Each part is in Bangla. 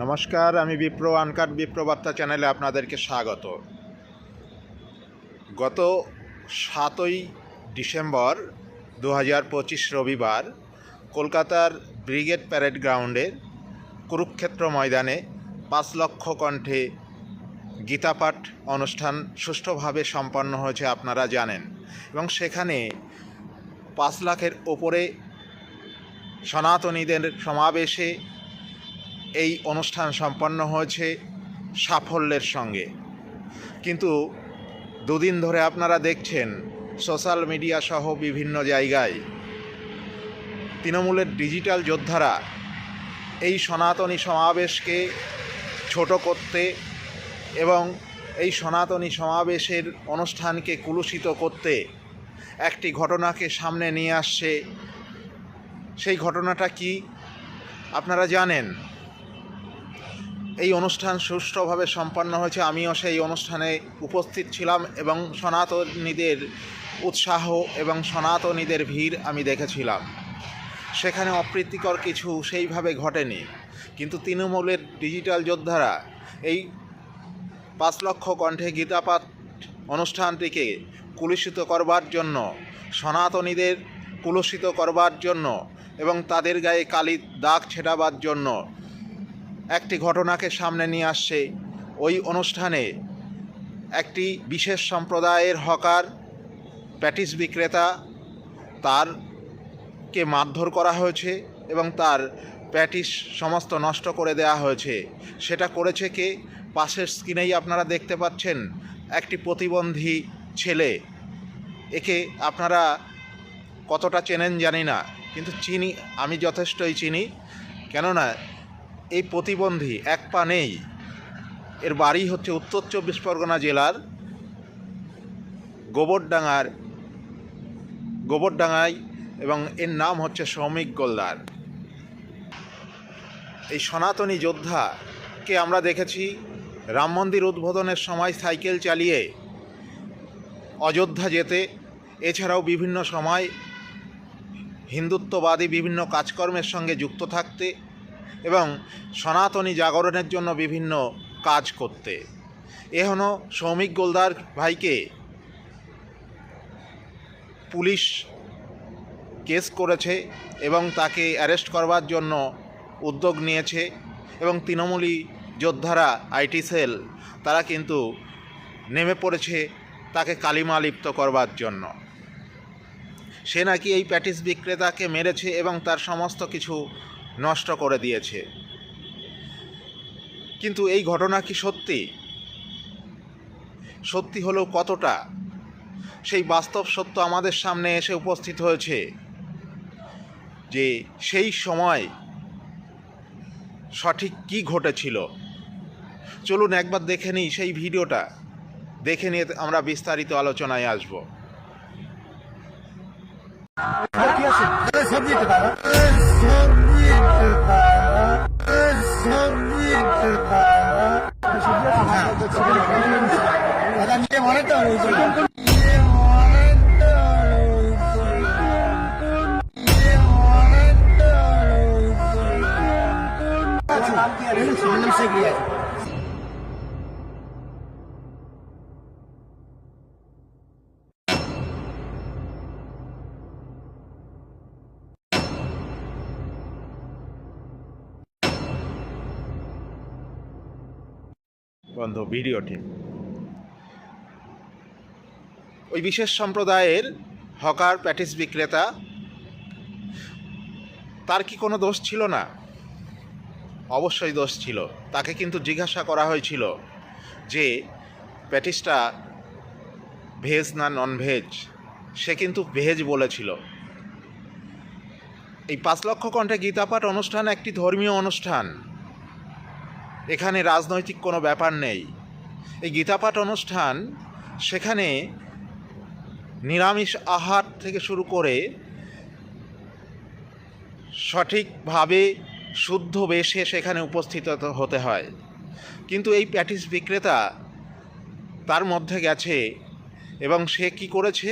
নমস্কার, আমি বিপ্র আনকাট বিপ্র বার্তা চ্যানেলে আপনাদেরকে স্বাগত। গত 7ই ডিসেম্বর 2025 রবিবার কলকাতার ব্রিগেড প্যারেড গ্রাউন্ডের কুরুক্ষেত্র ময়দানে 5 লক্ষ কণ্ঠে গীতাপাঠ অনুষ্ঠান সুষ্ঠুভাবে সম্পন্ন হয়েছে আপনারা জানেন, এবং সেখানে 5 লাখের ওপরে সনাতনীদের সমাবেশে এই অনুষ্ঠান সম্পন্ন হয়েছে সাফল্যের সঙ্গে। কিন্তু দুদিন ধরে আপনারা দেখছেন সোশ্যাল মিডিয়া সহ বিভিন্ন জায়গায় তৃণমূলের ডিজিটাল যোদ্ধারা এই সনাতনী সমাবেশকে ছোট করতে এবং এই সনাতনী সমাবেশের অনুষ্ঠানকে কুলুষিত করতে একটি ঘটনাকে সামনে নিয়ে আসছে। সেই ঘটনাটা কি আপনারা জানেন? এই অনুষ্ঠান সুষ্ঠুভাবে সম্পন্ন হয়েছে, আমিও সেই অনুষ্ঠানে উপস্থিত ছিলাম এবং সনাতনীদের উৎসাহ এবং সনাতনীদের ভিড় আমি দেখেছিলাম। সেখানে অপ্রীতিকর কিছু সেইভাবে ঘটেনি, কিন্তু তৃণমূলের ডিজিটাল যোদ্ধারা এই 5 লক্ষ কণ্ঠে গীতাপাঠ অনুষ্ঠানটিকে কুলুষিত করবার জন্য, সনাতনীদের কুলুষিত করবার জন্য এবং তাদের গায়ে কালির দাগ ছেটাবার জন্য একটি ঘটনাকে সামনে নিয়ে আসছে। ওই অনুষ্ঠানে একটি বিশেষ সম্প্রদায়ের হকার প্যাটিস বিক্রেতা তারকে মারধর করা হয়েছে এবং তার প্যাটিস সমস্ত নষ্ট করে দেওয়া হয়েছে। সেটা করেছে কে? পাশের স্ক্রিনেই আপনারা দেখতে পাচ্ছেন একটি প্রতিবন্ধী ছেলে। একে আপনারা কতটা চেনেন জানি না, কিন্তু চিনি, আমি যথেষ্টই চিনি। কেননা এই প্রতিবন্ধী এক পা নেই, এর বাড়ি হচ্ছে উত্তর 24 পরগনা জেলার গোবরডাঙ্গায় এবং এর নাম হচ্ছে সৌমিক গোলদার। এই সনাতনী যোদ্ধাকে আমরা দেখেছি রাম মন্দির উদ্বোধনের সময় সাইকেল চালিয়ে অযোধ্যা যেতে, এছাড়াও বিভিন্ন সময় হিন্দুত্ববাদী বিভিন্ন কাজকর্মের সঙ্গে যুক্ত থাকতে এবং সনাতনী জাগরণের জন্য বিভিন্ন কাজ করতে। এখনও সৌমিক গোলদার ভাইকে পুলিশ কেস করেছে এবং তাকে অ্যারেস্ট করবার জন্য উদ্যোগ নিয়েছে, এবং তৃণমূলী যোদ্ধারা আইটি সেল তারা কিন্তু নেমে পড়েছে তাকে কালিমা লিপ্ত করবার জন্য। সে নাকি এই প্যাটিস বিক্রেতাকে মেরেছে এবং তার সমস্ত কিছু নষ্ট করে দিয়েছে। কিন্তু এই ঘটনা কি সত্যি? সত্যি হলেও কতটা, সেই বাস্তব সত্য আমাদের সামনে এসে উপস্থিত হয়েছে যে সেই সময় সঠিক কি ঘটেছিল। চলুন একবার দেখে নিই সেই ভিডিওটা, দেখে নিয়ে আমরা বিস্তারিত আলোচনায় আসব। বন্ধ ভিডিওটি। ওই বিশেষ সম্প্রদায়ের হকার প্যাটিস বিক্রেতা, তার কি কোনো দোষ ছিল না? অবশ্যই দোষ ছিল। তাকে কিন্তু জিজ্ঞাসা করা হয়েছিল যে প্যাটিসটা ভেজ না নন ভেজ। সে কিন্তু ভেজ বলেছিল। এই 5 লক্ষ কণ্ঠে গীতাপাঠ অনুষ্ঠান একটি ধর্মীয় অনুষ্ঠান, এখানে রাজনৈতিক কোনো ব্যাপার নেই। এই গীতাপাঠ অনুষ্ঠান, সেখানে নিরামিষ আহার থেকে শুরু করে সঠিকভাবে শুদ্ধ বেশে সেখানে উপস্থিত হতে হয়। কিন্তু এই প্যাটিস বিক্রেতা তার মধ্যে গেছে এবং সে কি করেছে?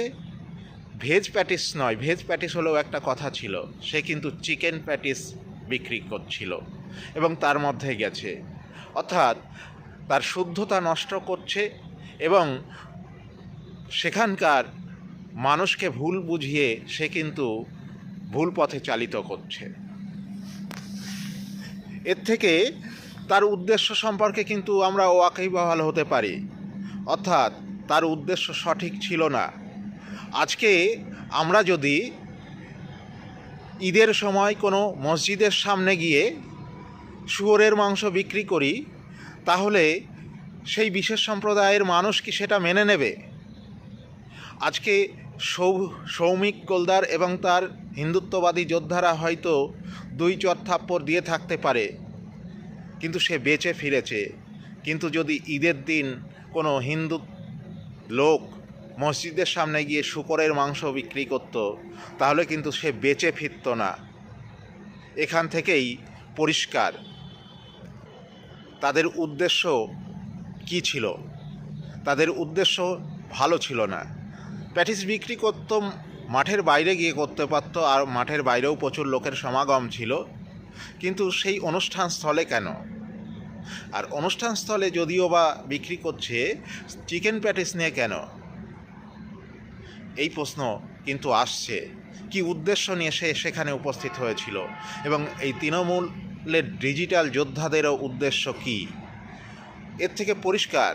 ভেজ প্যাটিস নয়, ভেজ প্যাটিস হলেও একটা কথা ছিল, সে কিন্তু চিকেন প্যাটিস বিক্রি করছিল এবং তার মধ্যে গেছে, অর্থাৎ তার শুদ্ধতা নষ্ট করছে এবং সেখানকার মানুষকে ভুল বুঝিয়ে সে কিন্তু ভুল পথে চালিত করছে। এর থেকে তার উদ্দেশ্য সম্পর্কে কিন্তু আমরা ওয়াকিবহাল হতে পারি, অর্থাৎ তার উদ্দেশ্য সঠিক ছিল না। আজকে আমরা যদি ঈদের সময় কোনো মসজিদের সামনে গিয়ে শুয়োরের মাংস বিক্রি করি, তাহলে সেই বিশেষ সম্প্রদায়ের মানুষ কি সেটা মেনে নেবে? আজকে সৌমিক গোলদার এবং তার হিন্দুত্ববাদী যোদ্ধারা হয়তো 2 থাপ্পড় দিয়ে থাকতে পারে, কিন্তু সে বেঁচে ফিরেছে। কিন্তু যদি ঈদের দিন কোনো হিন্দু লোক মসজিদের সামনে গিয়ে শূকরের মাংস বিক্রি করত, তাহলে কিন্তু সে বেঁচে ফিরত না। এখান থেকেই পরিষ্কার তাদের উদ্দেশ্য কি ছিল। তাদের উদ্দেশ্য ভালো ছিল না। প্যাটিস বিক্রি করত, মাঠের বাইরে গিয়ে করতে পারত, আর মাঠের বাইরেও প্রচুর লোকের সমাগম ছিল, কিন্তু সেই অনুষ্ঠান স্থলে কেন? আর অনুষ্ঠান স্থলে যদিও বা বিক্রি করছে, চিকেন প্যাটিস নিয়ে কেন? এই প্রশ্ন কিন্তু আসছে। কি উদ্দেশ্য নিয়ে সে সেখানে উপস্থিত হয়েছিল এবং এই তৃণমূলের ডিজিটাল যোদ্ধাদেরও উদ্দেশ্য কি? এর থেকে পরিষ্কার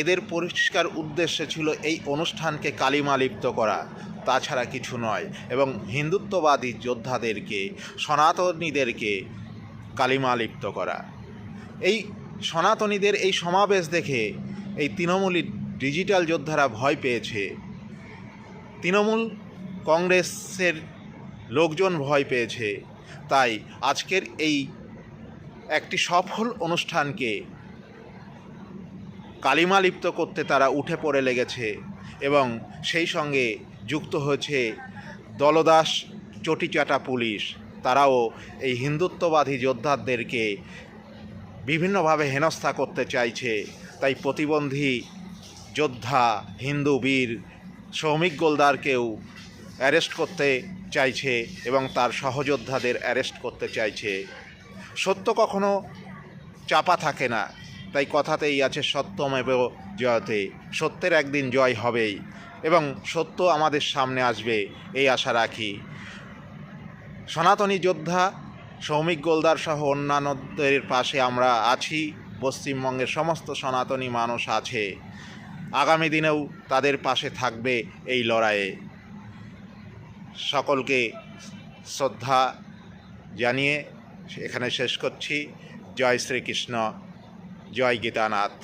এদের পরিষ্কার উদ্দেশ্য ছিল এই অনুষ্ঠানকে কালিমা লিপ্ত করা, তাছাড়া কিছু নয়। এবং হিন্দুত্ববাদী যোদ্ধাদেরকে, সনাতনীদেরকে কালিমা লিপ্ত করা। এই সনাতনীদের এই সমাবেশ দেখে এই তৃণমূলী ডিজিটাল যোদ্ধারা ভয় পেয়েছে, তৃণমূল কংগ্রেসের লোকজন ভয় পেয়েছে। তাই আজকের এই একটি সফল অনুষ্ঠানকে কালিমা লিপ্ত করতে তারা উঠে পড়ে লেগেছে এবং সেই সঙ্গে যুক্ত হয়েছে দলদাস চটিচাটা পুলিশ। তারাও এই হিন্দুত্ববাদী যোদ্ধাদেরকে বিভিন্নভাবে হেনস্থা করতে চাইছে। তাই প্রতিবন্ধী যোদ্ধা হিন্দু বীর সৌমিক গোলদারকেও অ্যারেস্ট করতে চাইছে এবং তার সহযোদ্ধাদের অ্যারেস্ট করতে চাইছে। সত্য কখনো চাপা থাকে না, তাই কথাতেই আছে সত্যমেব জয়তে। সত্যের একদিন জয় হবেই এবং সত্য আমাদের সামনে আসবে, এই আশা রাখি। সনাতনী যোদ্ধা সৌমিক গোলদার সহ অন্যান্যদের পাশে আমরা আছি। পশ্চিমবঙ্গের সমস্ত সনাতনী মানুষ আছে, আগামী দিনেও তাদের পাশে থাকবে এই লড়াইয়ে। সকলকে শ্রদ্ধা জানিয়ে এখানে শেষ করছি। জয় শ্রীকৃষ্ণ, জয় গীতানাথ।